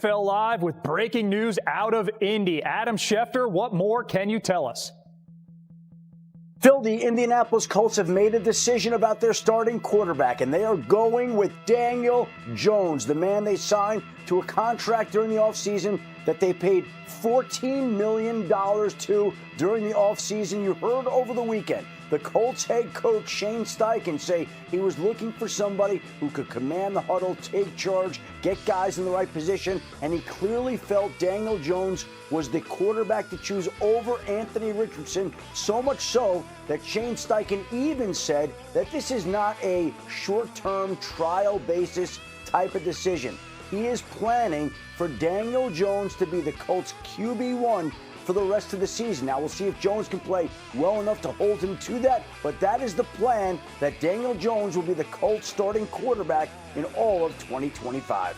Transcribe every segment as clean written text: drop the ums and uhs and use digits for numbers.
NFL Live with breaking news out of Indy. Adam Schefter, what more can you tell us? Phil, the Indianapolis Colts have made a decision about their starting quarterback, and they are going with Daniel Jones, the man they signed to a contract during the offseason that they paid $14 million to during the offseason. You heard over the weekend the Colts head coach Shane Steichen say he was looking for somebody who could command the huddle, take charge, get guys in the right position, and he clearly felt Daniel Jones was the quarterback to choose over Anthony Richardson, so much so that Shane Steichen even said that this is not a short-term trial basis type of decision. He is planning for Daniel Jones to be the Colts QB1 for the rest of the season. Now, we'll see if Jones can play well enough to hold him to that, but that is the plan, that Daniel Jones will be the Colts starting quarterback in all of 2025.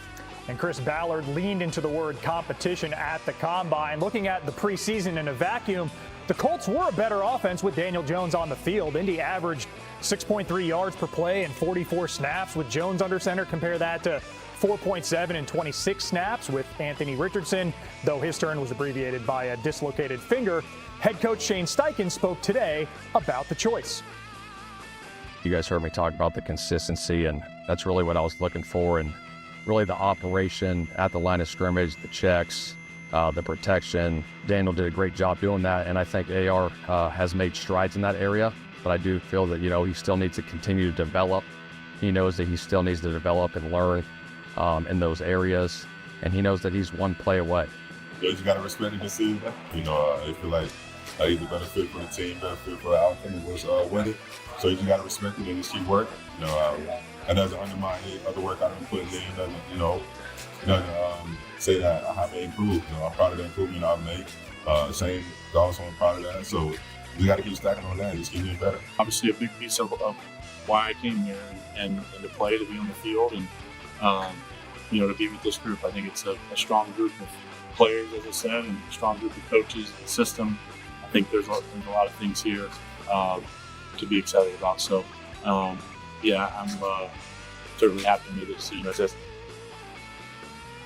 And Chris Ballard leaned into the word competition at the Combine. Looking at the preseason in a vacuum, the Colts were a better offense with Daniel Jones on the field. Indy averaged 6.3 yards per play and 44 snaps with Jones under center. Compare that to 4.7 and 26 snaps with Anthony Richardson, though his turn was abbreviated by a dislocated finger. Head coach Shane Steichen spoke today about the choice. You guys heard me talk about the consistency, and that's really what I was looking for, and really the operation at the line of scrimmage, the checks, the protection. Daniel did a great job doing that, and I think AR has made strides in that area, but I do feel that, he still needs to continue to develop. He knows that he still needs to develop and learn in those areas, and he knows that he's one play away. You just got to respect the decision. I feel like he's a better fit for the team, better fit for the outcome. It was winning, so you just got to respect it and just keep working. That doesn't undermine any other work I've been putting in. Doesn't say that I haven't improved. I'm proud of the improvement I've made. Shane is also proud of that. So we got to keep stacking on that and just keep getting better. Obviously, a big piece of why I came here and to play, to be on the field, and to be with this group. I think it's a strong group of players, as I said, and a strong group of coaches, the system. I think there's a lot of things here to be excited about. So, I'm certainly happy to make the decision.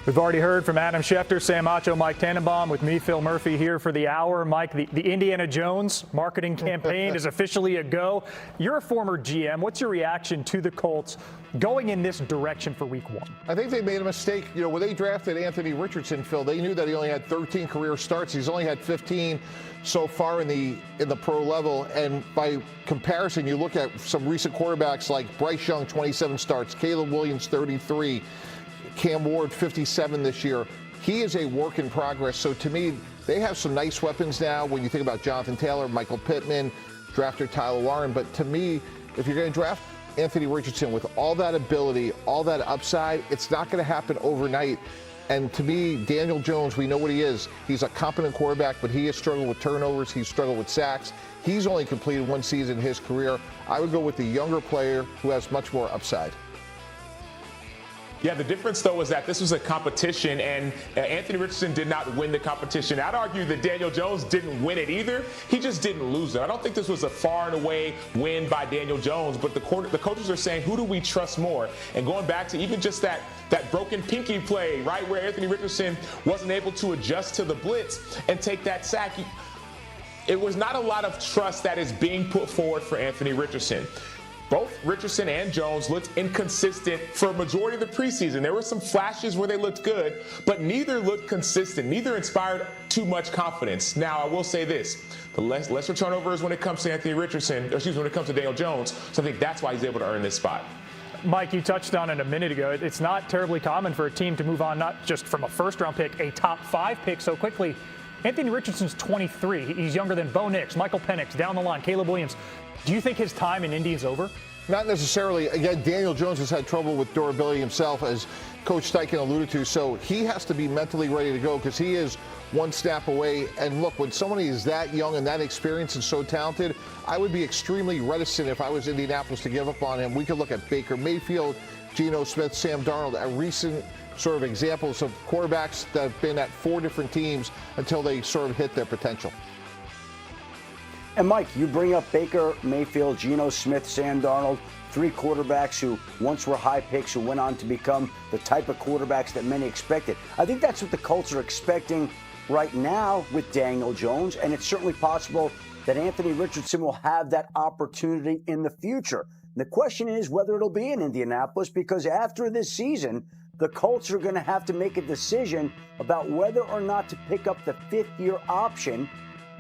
We've already heard from Adam Schefter, Sam Acho, Mike Tannenbaum, with me, Phil Murphy, here for the hour. Mike, the Indiana Jones marketing campaign is officially a go. You're a former GM. What's your reaction to the Colts going in this direction for Week 1? I think they made a mistake. When they drafted Anthony Richardson, Phil, they knew that he only had 13 career starts. He's only had 15 so far in the pro level. And by comparison, you look at some recent quarterbacks like Bryce Young, 27 starts, Caleb Williams, 33. Cam Ward, 57 this year. He is a work in progress. So to me, they have some nice weapons now when you think about Jonathan Taylor, Michael Pittman, drafter Tyler Warren. But to me, if you're going to draft Anthony Richardson with all that ability, all that upside, it's not going to happen overnight. And to me, Daniel Jones, we know what he is. He's a competent quarterback, but he has struggled with turnovers. He's struggled with sacks. He's only completed one season in his career. I would go with the younger player who has much more upside. Yeah, the difference, though, is that this was a competition, and Anthony Richardson did not win the competition. I'd argue that Daniel Jones didn't win it either. He just didn't lose it. I don't think this was a far and away win by Daniel Jones, but the coaches are saying, who do we trust more? And going back to even just that broken pinky play, right, where Anthony Richardson wasn't able to adjust to the blitz and take that sack. It was not a lot of trust that is being put forward for Anthony Richardson. Both Richardson and Jones looked inconsistent for a majority of the preseason. There were some flashes where they looked good, but neither looked consistent. Neither inspired too much confidence. Now, I will say this. The lesser turnovers when it comes to when it comes to Daniel Jones. So I think that's why he's able to earn this spot. Mike, you touched on it a minute ago. It's not terribly common for a team to move on, not just from a first-round pick, a top 5 pick so quickly. Anthony Richardson's 23. He's younger than Bo Nix, Michael Penix, down the line, Caleb Williams. Do you think his time in Indy is over? Not necessarily. Again, Daniel Jones has had trouble with durability himself, as Coach Steichen alluded to. So he has to be mentally ready to go because he is one snap away. And look, when somebody is that young and that experienced and so talented, I would be extremely reticent if I was Indianapolis to give up on him. We could look at Baker Mayfield, Geno Smith, Sam Darnold, a recent sort of examples of quarterbacks that have been at 4 different teams until they sort of hit their potential. And Mike, you bring up Baker Mayfield, Geno Smith, Sam Darnold, 3 quarterbacks who once were high picks who went on to become the type of quarterbacks that many expected. I think that's what the Colts are expecting right now with Daniel Jones, and it's certainly possible that Anthony Richardson will have that opportunity in the future. The question is whether it'll be in Indianapolis, because after this season, the Colts are going to have to make a decision about whether or not to pick up the 5th-year option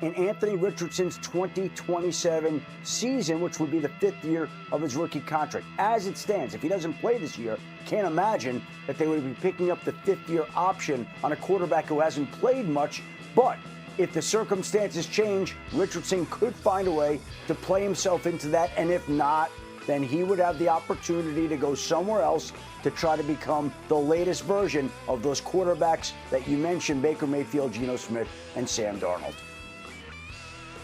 in Anthony Richardson's 2027 season, which would be the 5th year of his rookie contract. As it stands, if he doesn't play this year, can't imagine that they would be picking up the 5th-year option on a quarterback who hasn't played much. But if the circumstances change, Richardson could find a way to play himself into that, and if not, then he would have the opportunity to go somewhere else to try to become the latest version of those quarterbacks that you mentioned, Baker Mayfield, Geno Smith, and Sam Darnold.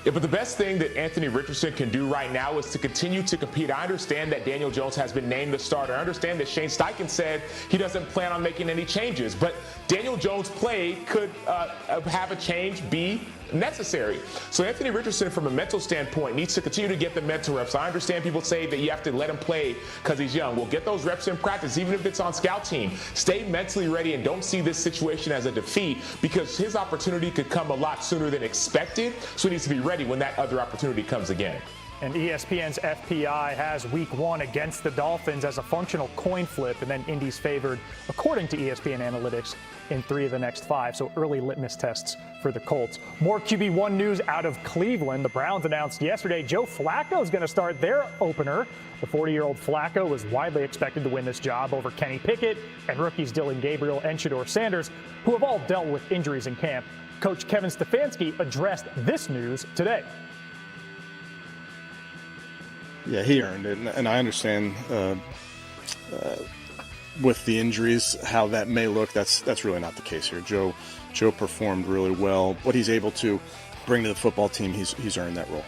Yeah, but the best thing that Anthony Richardson can do right now is to continue to compete. I understand that Daniel Jones has been named the starter. I understand that Shane Steichen said he doesn't plan on making any changes, but Daniel Jones' play could have a change be necessary. So Anthony Richardson, from a mental standpoint, needs to continue to get the mental reps. I understand people say that you have to let him play because he's young. Well, get those reps in practice, even if it's on scout team. Stay mentally ready and don't see this situation as a defeat, because his opportunity could come a lot sooner than expected. So he needs to be ready when that other opportunity comes again. And ESPN's FPI has week 1 against the Dolphins as a functional coin flip, and then Indy's favored, according to ESPN Analytics, in 3 of the next 5. So early litmus tests for the Colts. More QB1 news out of Cleveland. The Browns announced yesterday Joe Flacco is going to start their opener. The 40-year-old Flacco was widely expected to win this job over Kenny Pickett and rookies Dylan Gabriel and Shedeur Sanders, who have all dealt with injuries in camp. Coach Kevin Stefanski addressed this news today. Yeah, he earned it, and I understand with the injuries how that may look. That's really not the case here. Joe performed really well. What he's able to bring to the football team, he's earned that role.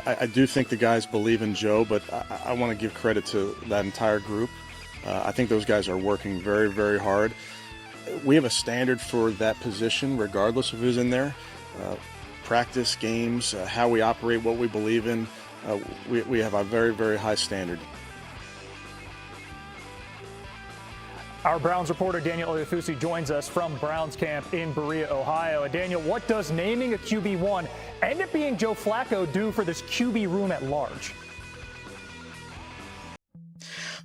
I do think the guys believe in Joe, but I want to give credit to that entire group. I think those guys are working very, very hard. We have a standard for that position, regardless of who's in there. Practice, games, how we operate, what we believe in. We have a very, very high standard. Our Browns reporter Daniel Oyefusi joins us from Browns camp in Berea, Ohio. And Daniel, what does naming a QB1 end up being Joe Flacco do for this QB room at large?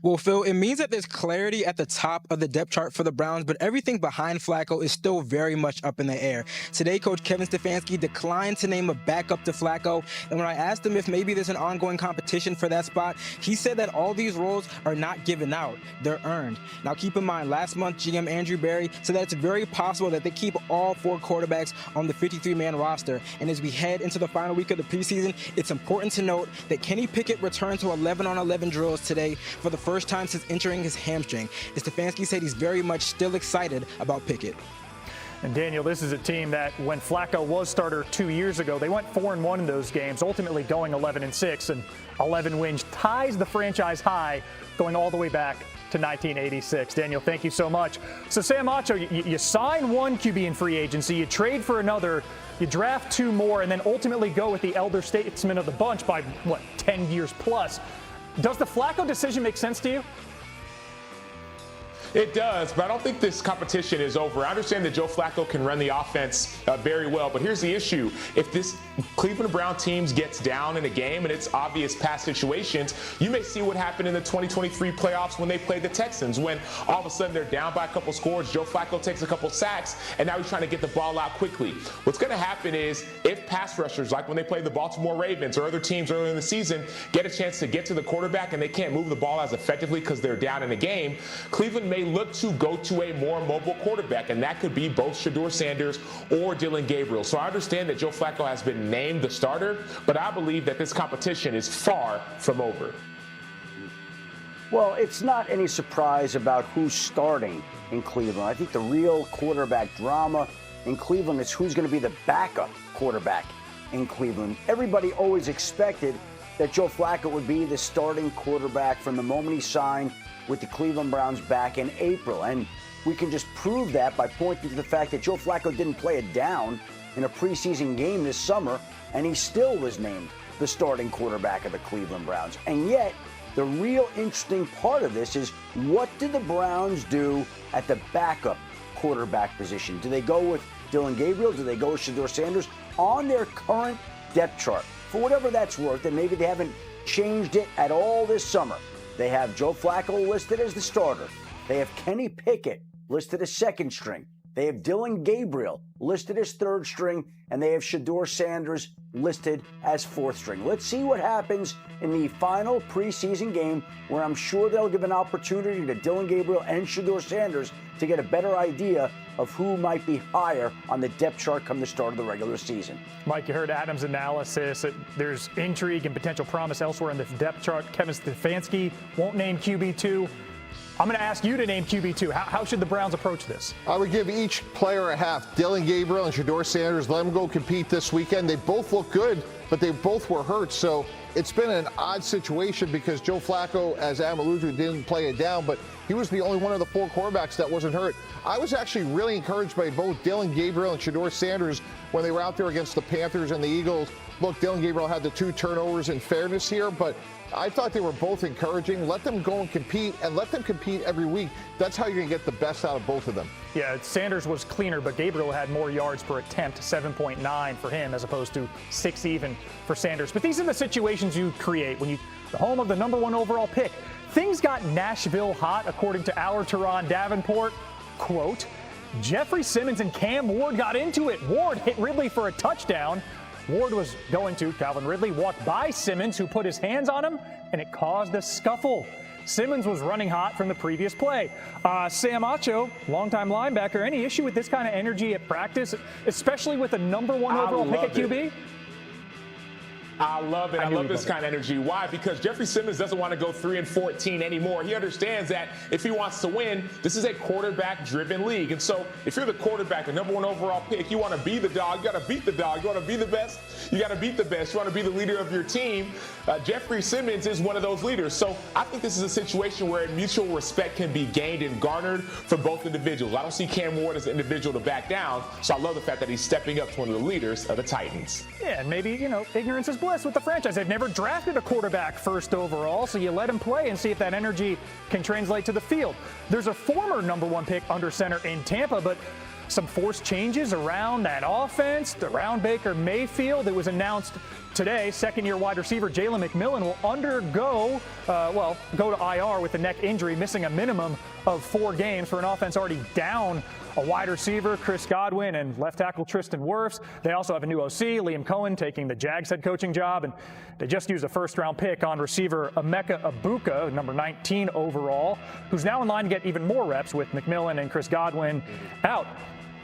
Well, Phil, it means that there's clarity at the top of the depth chart for the Browns, but everything behind Flacco is still very much up in the air. Today, Coach Kevin Stefanski declined to name a backup to Flacco, and when I asked him if maybe there's an ongoing competition for that spot, he said that all these roles are not given out, they're earned. Now, keep in mind, last month, GM Andrew Berry said that it's very possible that they keep all 4 quarterbacks on the 53-man roster, and as we head into the final week of the preseason, it's important to note that Kenny Pickett returned to 11-on-11 drills today for the first time since injuring his hamstring. And Stefanski said he's very much still excited about Pickett. And Daniel, this is a team that when Flacco was starter 2 years ago, they went 4-1 in those games, ultimately going 11-6, and 11 wins ties the franchise high going all the way back to 1986. Daniel, thank you so much. So Sam Acho, you sign one QB in free agency, you trade for another, you draft 2 more, and then ultimately go with the elder statesman of the bunch by, 10 years plus. Does the Flacco decision make sense to you? It does, but I don't think this competition is over. I understand that Joe Flacco can run the offense very well, but here's the issue. If this Cleveland Brown team gets down in a game and it's obvious past situations, you may see what happened in the 2023 playoffs when they played the Texans, when all of a sudden they're down by a couple scores, Joe Flacco takes a couple sacks, and now he's trying to get the ball out quickly. What's going to happen is if pass rushers, like when they played the Baltimore Ravens or other teams earlier in the season, get a chance to get to the quarterback and they can't move the ball as effectively because they're down in a game, Cleveland may look to go to a more mobile quarterback, and that could be both Shedeur Sanders or Dylan Gabriel. So I understand that Joe Flacco has been named the starter, but I believe that this competition is far from over. Well, it's not any surprise about who's starting in Cleveland. I think the real quarterback drama in Cleveland is who's going to be the backup quarterback in Cleveland. Everybody always expected that Joe Flacco would be the starting quarterback from the moment he signed with the Cleveland Browns back in April. And we can just prove that by pointing to the fact that Joe Flacco didn't play it down in a preseason game this summer, and he still was named the starting quarterback of the Cleveland Browns. And yet, The real interesting part of this is, what do the Browns do at the backup quarterback position? Do they go with Dillon Gabriel? Do they go with Shedeur Sanders? On their current depth chart, for whatever that's worth, and maybe they haven't changed it at all this summer, they have Joe Flacco listed as the starter. They have Kenny Pickett listed as second string. They have Dillon Gabriel listed as third string, and they have Shedeur Sanders listed as fourth string. Let's see what happens in the final preseason game, where I'm sure they'll give an opportunity to Dillon Gabriel and Shedeur Sanders to get a better idea of who might be higher on the depth chart come the start of the regular season. Mike, you heard Adam's analysis. There's intrigue and potential promise elsewhere in the depth chart. Kevin Stefanski won't name QB2. I'm going to ask you to name QB2. How should the Browns approach this? I would give each player a half. Dillon Gabriel and Shedeur Sanders, let them go compete this weekend. They both look good, but they both were hurt. So it's been an odd situation because Joe Flacco, as Adam alluded to, didn't play it down, but he was the only one of the four quarterbacks that wasn't hurt. I was actually really encouraged by both Dillon Gabriel and Shedeur Sanders when they were out there against the Panthers and the Eagles. Look, Dillon Gabriel had the 2 turnovers in fairness here, but I thought they were both encouraging. Let them go and compete, and let them compete every week. That's how you're going to get the best out of both of them. Yeah, Sanders was cleaner, but Gabriel had more yards per attempt, 7.9 for him as opposed to 6 even for Sanders. But these are the situations you create when you, the home of the #1 overall pick. Things got Nashville hot, according to our Teron Davenport. Quote, Jeffrey Simmons and Cam Ward got into it. Ward hit Ridley for a touchdown. Ward was going to, Calvin Ridley walked by Simmons, who put his hands on him, and it caused a scuffle. Simmons was running hot from the previous play. Sam Acho, longtime linebacker, any issue with this kind of energy at practice, especially with a #1 overall pick at QB? I love it. I love this kind of energy. Why? Because Jeffrey Simmons doesn't want to go 3-14 anymore. He understands that if he wants to win, this is a quarterback-driven league. And so if you're the quarterback, the #1 overall pick, you want to be the dog. You got to beat the dog. You want to be the best. You got to beat the best. You want to be the leader of your team. Jeffrey Simmons is one of those leaders. So I think this is a situation where mutual respect can be gained and garnered for both individuals. I don't see Cam Ward as an individual to back down. So I love the fact that he's stepping up to one of the leaders of the Titans. Yeah, and maybe, ignorance is bliss with the franchise. They've never drafted a quarterback first overall, so you let him play and see if that energy can translate to the field. There's a former #1 pick under center in Tampa, but some forced changes around that offense, around Baker Mayfield. It was announced today, second-year wide receiver Jalen McMillan will go to IR with a neck injury, missing a minimum of 4 games for an offense already down a wide receiver, Chris Godwin, and left tackle Tristan Wirfs. They also have a new OC, Liam Cohen, taking the Jags head coaching job, and they just used a first-round pick on receiver Emeka Egbuka, number 19 overall, who's now in line to get even more reps with McMillan and Chris Godwin out.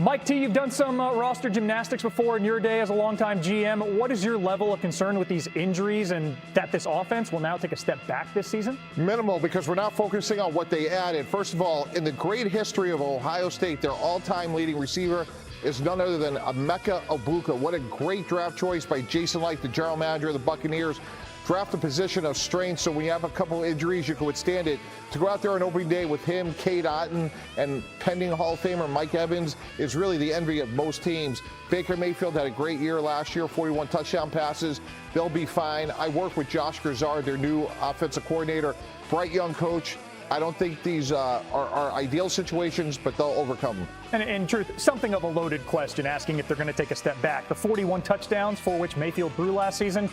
Mike T, you've done some roster gymnastics before in your day as a longtime GM. What is your level of concern with these injuries and that this offense will now take a step back this season? Minimal, because we're not focusing on what they added. First of all, in the great history of Ohio State, their all-time leading receiver is none other than Emeka Egbuka. What a great draft choice by Jason Licht, the general manager of the Buccaneers. Draft a position of strength, so when you have a couple injuries, you can withstand it. To go out there on opening day with him, Cade Otton, and pending Hall of Famer Mike Evans is really the envy of most teams. Baker Mayfield had a great year last year, 41 touchdown passes. They'll be fine. I work with Josh Grisard, their new offensive coordinator, bright young coach. I don't think these are ideal situations, but they'll overcome them. And in truth, something of a loaded question, asking if they're going to take a step back. The 41 touchdowns for which Mayfield threw last season,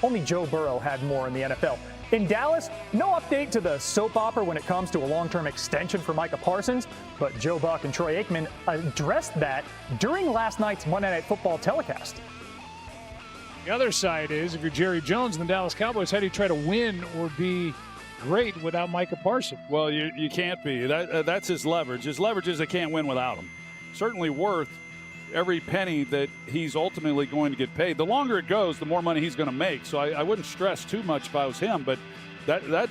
only Joe Burrow had more in the NFL. In Dallas, no update to the soap opera when it comes to a long-term extension for Micah Parsons, but Joe Buck and Troy Aikman addressed that during last night's Monday Night Football telecast. The other side is, if you're Jerry Jones and the Dallas Cowboys, how do you try to win or be great without Micah Parsons? Well, you can't be. That's his leverage. His leverage is they can't win without him. Certainly worth every penny that he's ultimately going to get paid. The longer it goes, the more money he's going to make. So I wouldn't stress too much if I was him, but that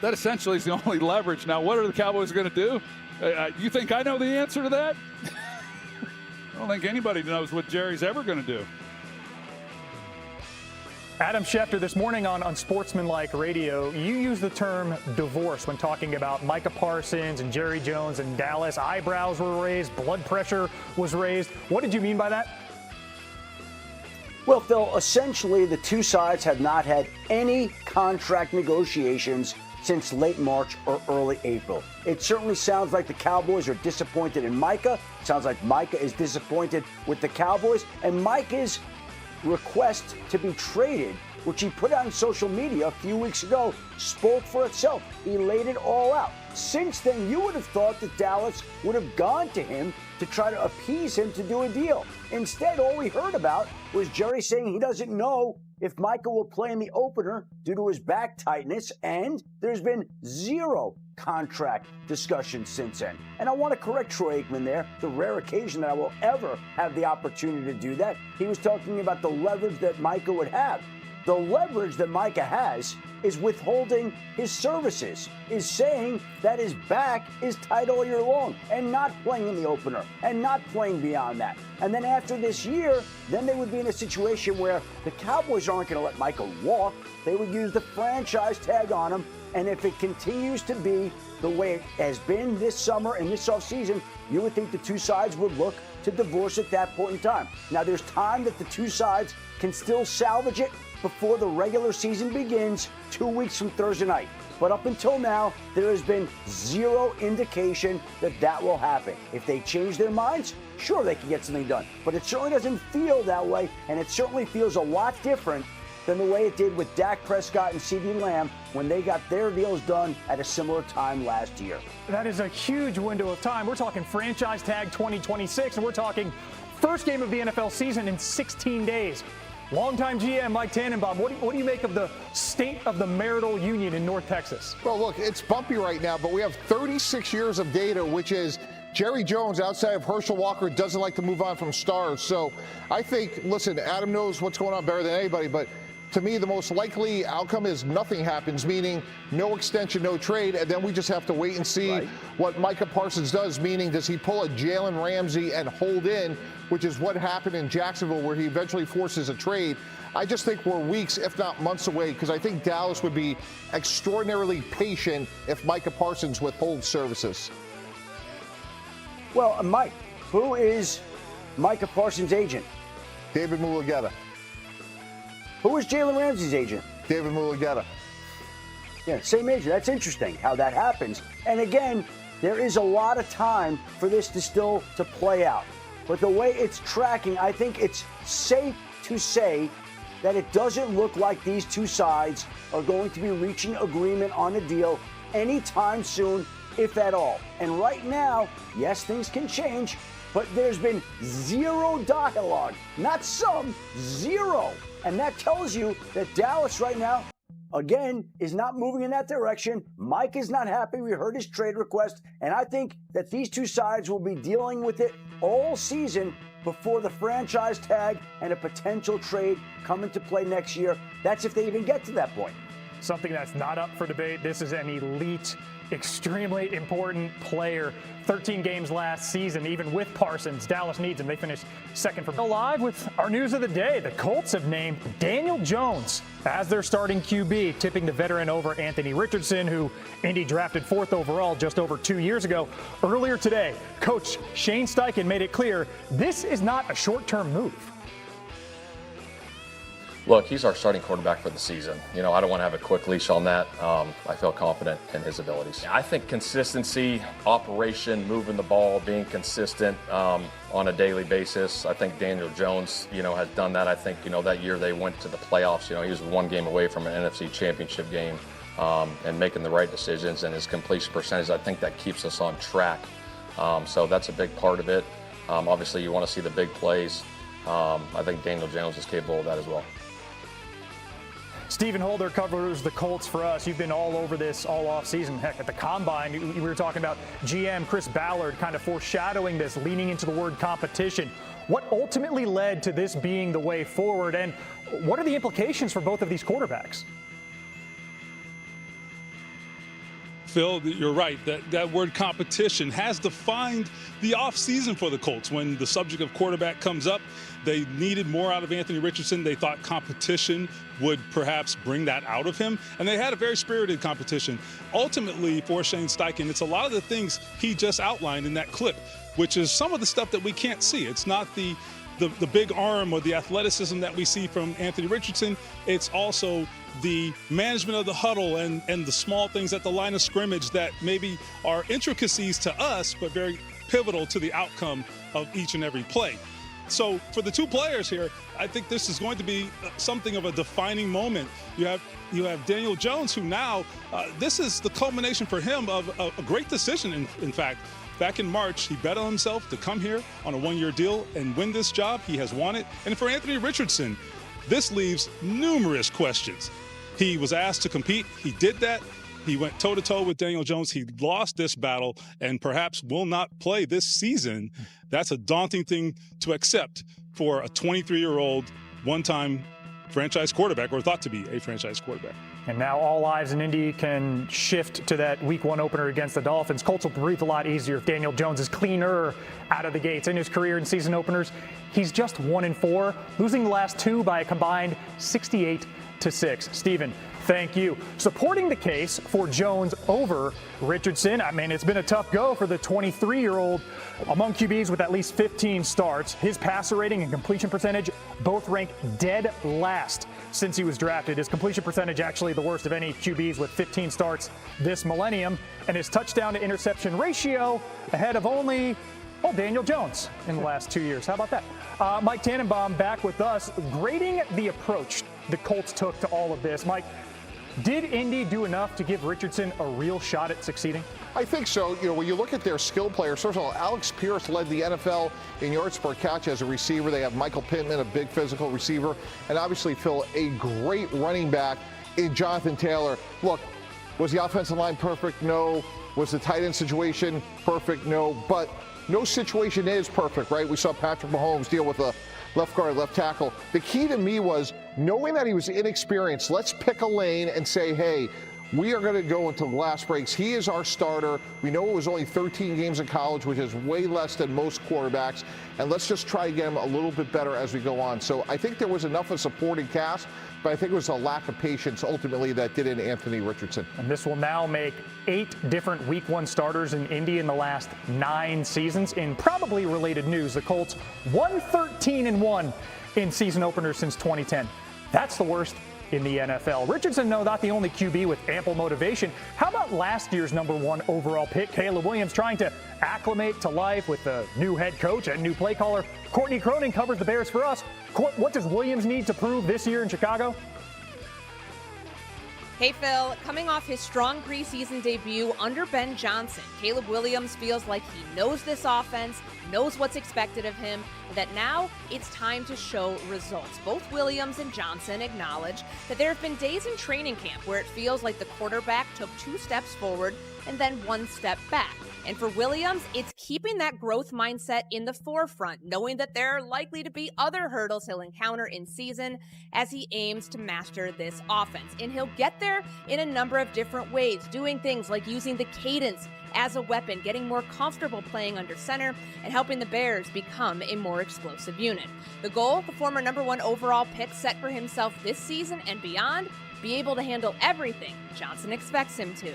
essentially is the only leverage. Now, what are the Cowboys going to do? You think I know the answer to that? I don't think anybody knows what Jerry's ever going to do. Adam Schefter, this morning on Sportsmanlike Radio, you use the term divorce when talking about Micah Parsons and Jerry Jones and Dallas. Eyebrows were raised, blood pressure was raised. What did you mean by that? Well, Phil, essentially the two sides have not had any contract negotiations since late March or early April. It certainly sounds like the Cowboys are disappointed in Micah. It sounds like Micah is disappointed with the Cowboys. And Micah's request to be traded, which he put out on social media a few weeks ago, spoke for itself. He laid it all out. Since then, you would have thought that Dallas would have gone to him to try to appease him to do a deal. Instead, all we heard about was Jerry saying he doesn't know if Micah will play in the opener due to his back tightness, and there's been zero contract discussion since then. And I want to correct Troy Aikman there, the rare occasion that I will ever have the opportunity to do that. He was talking about the leverage that Micah would have. The leverage that Micah has is withholding his services, is saying that his back is tight all year long and not playing in the opener and not playing beyond that. And then after this year, then they would be in a situation where the Cowboys aren't going to let Micah walk. They would use the franchise tag on him. And if it continues to be the way it has been this summer and this offseason, you would think the two sides would look to divorce at that point in time. Now, there's time that the two sides can still salvage it before the regular season begins 2 weeks from Thursday night. But up until now, there has been zero indication that that will happen. If they change their minds, sure, they can get something done. But it certainly doesn't feel that way, and it certainly feels a lot different than the way it did with Dak Prescott and CeeDee Lamb when they got their deals done at a similar time last year. That is a huge window of time. We're talking franchise tag 2026, and we're talking first game of the NFL season in 16 days. Longtime GM Mike Tannenbaum, what do you make of the state of the marital union in North Texas? Well, look, it's bumpy right now, but we have 36 years of data, which is Jerry Jones, outside of Herschel Walker, doesn't like to move on from stars. So I think, listen, Adam knows what's going on better than anybody, but to me, the most likely outcome is nothing happens, meaning no extension, no trade, and then we just have to wait and see what Micah Parsons does, meaning does he pull a Jalen Ramsey and hold in, which is what happened in Jacksonville where he eventually forces a trade. I just think we're weeks, if not months away, because I think Dallas would be extraordinarily patient if Micah Parsons withholds services. Well, Mike, who is Micah Parsons' agent? David Mulugeta. Who is Jalen Ramsey's agent? David Mulugeta. Yeah, same agent. That's interesting how that happens. And again, there is a lot of time for this to play out. But the way it's tracking, I think it's safe to say that it doesn't look like these two sides are going to be reaching agreement on a deal anytime soon, if at all. And right now, yes, things can change, but there's been zero dialogue. Not some, zero. And that tells you that Dallas right now, again, is not moving in that direction. Mike is not happy. We heard his trade request. And I think that these two sides will be dealing with it all season before the franchise tag and a potential trade come into play next year. That's if they even get to that point. Something that's not up for debate. This is an elite, extremely important player. 13 games last season, even with Parsons. Dallas needs him. They finished second from live with our news of the day. The Colts have named Daniel Jones as their starting QB, tipping the veteran over Anthony Richardson, who Indy drafted 4th overall just over 2 years ago. Earlier today, Coach Shane Steichen made it clear this is not a short-term move. Look, he's our starting quarterback for the season. You know, I don't want to have a quick leash on that. I feel confident in his abilities. I think consistency, operation, moving the ball, being consistent on a daily basis. I think Daniel Jones, has done that. I think, that year they went to the playoffs. He was 1 game away from an NFC championship game and making the right decisions. And his completion percentage, I think that keeps us on track. So that's a big part of it. Obviously, you want to see the big plays. I think Daniel Jones is capable of that as well. Stephen Holder covers the Colts for us. You've been all over this all offseason. Heck, at the Combine, we were talking about GM Chris Ballard kind of foreshadowing this, leaning into the word competition. What ultimately led to this being the way forward, and what are the implications for both of these quarterbacks? Phil, you're right. That word competition has defined the offseason for the Colts. When the subject of quarterback comes up, they needed more out of Anthony Richardson. They thought competition would perhaps bring that out of him, and they had a very spirited competition. Ultimately, for Shane Steichen, it's a lot of the things he just outlined in that clip, which is some of the stuff that we can't see. It's not the the big arm or the athleticism that we see from Anthony Richardson. It's also the management of the huddle and the small things at the line of scrimmage that maybe are intricacies to us, but very pivotal to the outcome of each and every play. So for the two players here, I think this is going to be something of a defining moment. You have Daniel Jones, who now, this is the culmination for him of a great decision, in fact. Back in March, he bet on himself to come here on a one-year deal and win this job. He has won it. And for Anthony Richardson, this leaves numerous questions. He was asked to compete. He did that. He went toe-to-toe with Daniel Jones. He lost this battle and perhaps will not play this season. That's a daunting thing to accept for a 23-year-old, one-time franchise quarterback, or thought to be a franchise quarterback. And now all eyes in Indy can shift to that Week 1 opener against the Dolphins. Colts will breathe a lot easier if Daniel Jones is cleaner out of the gates. In his career in season openers, he's just 1-4, losing the last 2 by a combined 68-6. Stephen, thank you. Supporting the case for Jones over Richardson. I mean, it's been a tough go for the 23-year-old among QBs with at least 15 starts. His passer rating and completion percentage both rank dead last since he was drafted. His completion percentage actually the worst of any QBs with 15 starts this millennium. And his touchdown to interception ratio ahead of only Daniel Jones in the last 2 years. How about that? Mike Tannenbaum back with us, grading the approach the Colts took to all of this. Mike, did Indy do enough to give Richardson a real shot at succeeding? I think so. You know, when you look at their skill players, first of all, Alex Pierce led the NFL in yards per catch as a receiver. They have Michael Pittman, a big physical receiver, and obviously, Phil, a great running back in Jonathan Taylor. Look, was the offensive line perfect? No. Was the tight end situation perfect? No. But no situation is perfect, right? We saw Patrick Mahomes deal with a left guard, left tackle. The key to me was knowing that he was inexperienced. Let's pick a lane and say, hey, we are going to go until glass breaks. He is our starter. We know it was only 13 games in college, which is way less than most quarterbacks. And let's just try to get him a little bit better as we go on. So I think there was enough of supporting cast, but I think it was a lack of patience ultimately that did in Anthony Richardson. And this will now make 8 different Week 1 starters in Indy in the last 9 seasons. In probably related news, the Colts 1-13-1 in season openers since 2010. That's the worst in the NFL. Richardson, no, not the only QB with ample motivation. How about last year's #1 overall pick, Caleb Williams, trying to acclimate to life with a new head coach and new play caller? Courtney Cronin covers the Bears for us. What does Williams need to prove this year in Chicago? Hey, Phil, coming off his strong preseason debut under Ben Johnson, Caleb Williams feels like he knows this offense, knows what's expected of him, and that now it's time to show results. Both Williams and Johnson acknowledge that there have been days in training camp where it feels like the quarterback took 2 steps forward and then 1 step back. And for Williams, it's keeping that growth mindset in the forefront, knowing that there are likely to be other hurdles he'll encounter in season as he aims to master this offense. And he'll get there in a number of different ways, doing things like using the cadence as a weapon, getting more comfortable playing under center, and helping the Bears become a more explosive unit. The goal, the former #1 overall pick set for himself this season and beyond, be able to handle everything Johnson expects him to.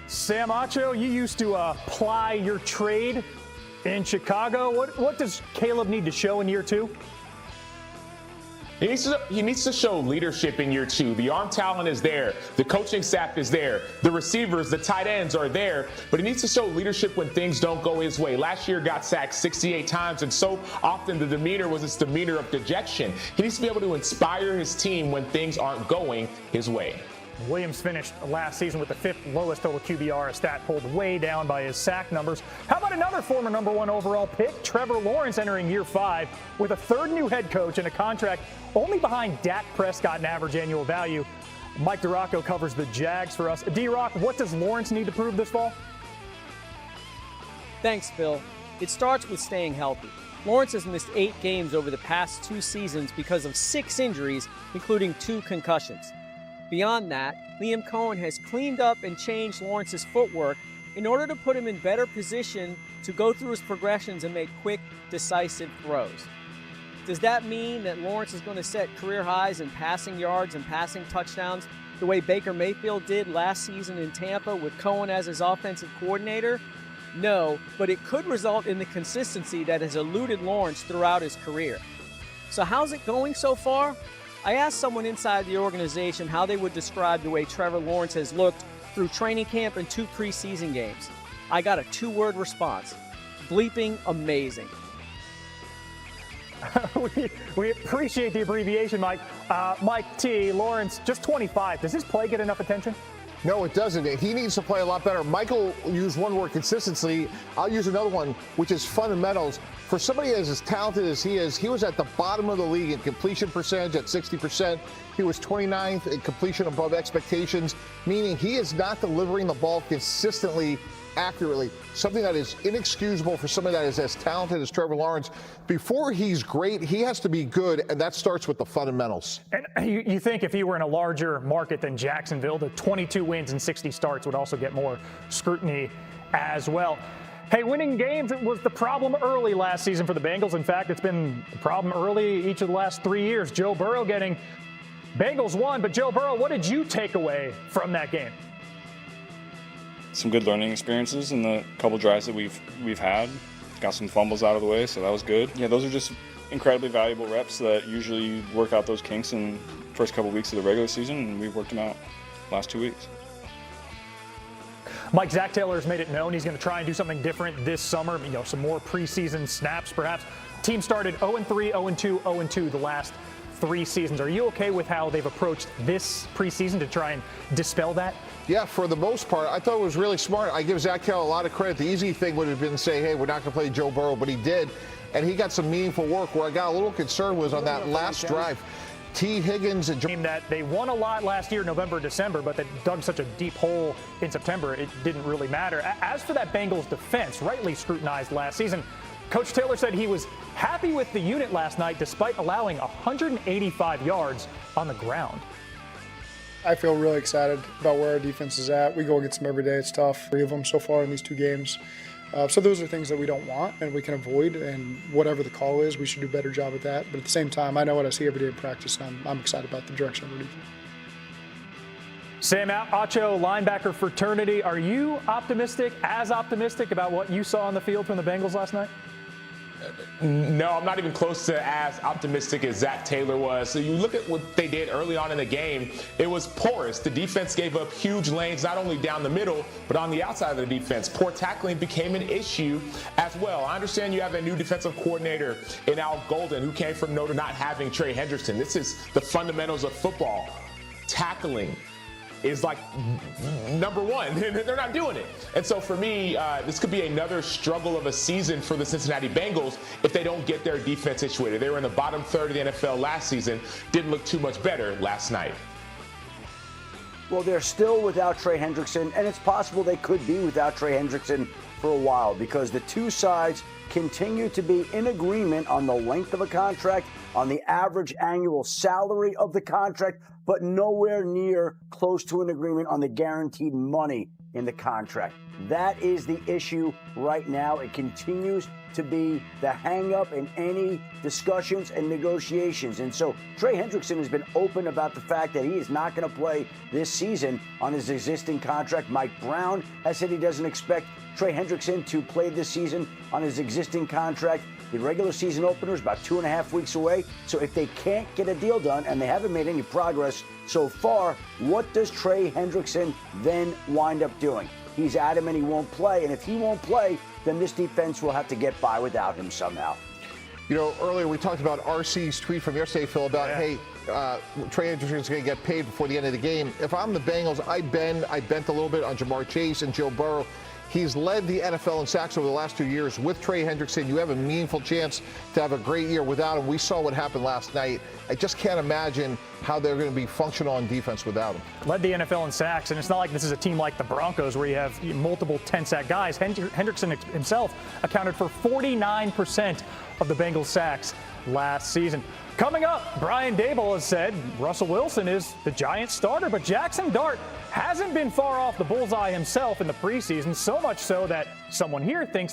Sam Acho, you used to ply your trade in Chicago. What does Caleb need to show in year 2? He needs to show leadership in year 2. The arm talent is there. The coaching staff is there. The receivers, the tight ends are there. But he needs to show leadership when things don't go his way. Last year got sacked 68 times, and so often the demeanor was this demeanor of dejection. He needs to be able to inspire his team when things aren't going his way. Williams finished last season with the 5th lowest total QBR, a stat pulled way down by his sack numbers. How about another former #1 overall pick, Trevor Lawrence, entering year 5 with a 3rd new head coach and a contract only behind Dak Prescott in average annual value. Mike DiRocco covers the Jags for us. D-Rock, what does Lawrence need to prove this fall? Thanks, Phil. It starts with staying healthy. Lawrence has missed 8 games over the past 2 seasons because of 6 injuries, including 2 concussions. Beyond that, Liam Cohen has cleaned up and changed Lawrence's footwork in order to put him in better position to go through his progressions and make quick, decisive throws. Does that mean that Lawrence is going to set career highs in passing yards and passing touchdowns the way Baker Mayfield did last season in Tampa with Cohen as his offensive coordinator? No, but it could result in the consistency that has eluded Lawrence throughout his career. So how's it going so far? I asked someone inside the organization how they would describe the way Trevor Lawrence has looked through training camp and 2 preseason games. I got a 2-word response: bleeping amazing. we appreciate the abbreviation, Mike. Mike T. Lawrence, just 25. Does his play get enough attention? No, it doesn't. He needs to play a lot better. Michael used one word, consistency. I'll use another one, which is fundamentals. For somebody as talented as he is, he was at the bottom of the league in completion percentage at 60%. He was 29th in completion above expectations, meaning he is not delivering the ball consistently, accurately, something that is inexcusable for somebody that is as talented as Trevor Lawrence. Before he's great, he has to be good, and that starts with the fundamentals. And you think if he were in a larger market than Jacksonville, the 22 wins and 60 starts would also get more scrutiny as well. Hey, winning games was the problem early last season for the Bengals. In fact, it's been the problem early each of the last 3 years. Joe Burrow getting Bengals won, but Joe Burrow, what did you take away from that game? Some good learning experiences in the couple drives that we've had. Got some fumbles out of the way, so that was good. Yeah, those are just incredibly valuable reps that usually work out those kinks in the first couple weeks of the regular season, and we've worked them out the last 2 weeks. Mike, Zach Taylor has made it known he's going to try and do something different this summer. You know, some more preseason snaps, perhaps. Team started 0-3, 0-2, 0-2 the last 3 seasons. Are you okay with how they've approached this preseason to try and dispel that? Yeah, for the most part, I thought it was really smart. I give Zach Taylor a lot of credit. The easy thing would have been to say, hey, we're not going to play Joe Burrow, but he did. And he got some meaningful work. Where I got a little concerned was on that last drive. T. Higgins and team that they won a lot last year, November, December, but that dug such a deep hole in September, it didn't really matter. As for that Bengals defense, rightly scrutinized last season, Coach Taylor said he was happy with the unit last night despite allowing 185 yards on the ground. I feel really excited about where our defense is at. We go against them every day. It's tough. 3 of them so far in these 2 games. So those are things that we don't want and we can avoid, and whatever the call is, we should do a better job at that. But at the same time, I know what I see every day in practice, and I'm excited about the direction of our defense. Sam Acho, linebacker fraternity, are you optimistic about what you saw on the field from the Bengals last night? No, I'm not even close to as optimistic as Zach Taylor was. So you look at what they did early on in the game, it was porous. The defense gave up huge lanes, not only down the middle, but on the outside of the defense. Poor tackling became an issue as well. I understand you have a new defensive coordinator in Al Golden who came from Notre Dame, not having Trey Hendrickson. This is the fundamentals of football. Tackling is like number one, and they're not doing it. And so for me, this could be another struggle of a season for the Cincinnati Bengals if they don't get their defense situated. They were in the bottom third of the NFL last season, didn't look too much better last night. Well, they're still without Trey Hendrickson, and it's possible they could be without Trey Hendrickson for a while because the two sides continue to be in agreement on the length of a contract, on the average annual salary of the contract, but nowhere near close to an agreement on the guaranteed money in the contract. That is the issue right now. It continues to be the hang-up in any discussions and negotiations. And so Trey Hendrickson has been open about the fact that he is not going to play this season on his existing contract. Mike Brown has said he doesn't expect Trey Hendrickson to play this season on his existing contract. The regular season opener is about 2.5 weeks away. So if they can't get a deal done, and they haven't made any progress so far, what does Trey Hendrickson then wind up doing? He's adamant he won't play, and if he won't play, then this defense will have to get by without him somehow. You know, earlier we talked about RC's tweet from yesterday, Phil, about, hey, Trey Hendrickson's going to get paid before the end of the game. If I'm the Bengals, I bent a little bit on Jamar Chase and Joe Burrow. He's led the NFL in sacks over the last 2 years. With Trey Hendrickson, you have a meaningful chance to have a great year without him. We saw what happened last night. I just can't imagine how they're going to be functional on defense without him. Led the NFL in sacks, and it's not like this is a team like the Broncos where you have multiple 10-sack guys. Hendrickson himself accounted for 49% of the Bengals sacks last season. Coming up, Brian Daboll has said Russell Wilson is the Giants starter, but Jackson Dart hasn't been far off the bullseye himself in the preseason, so much so that someone here thinks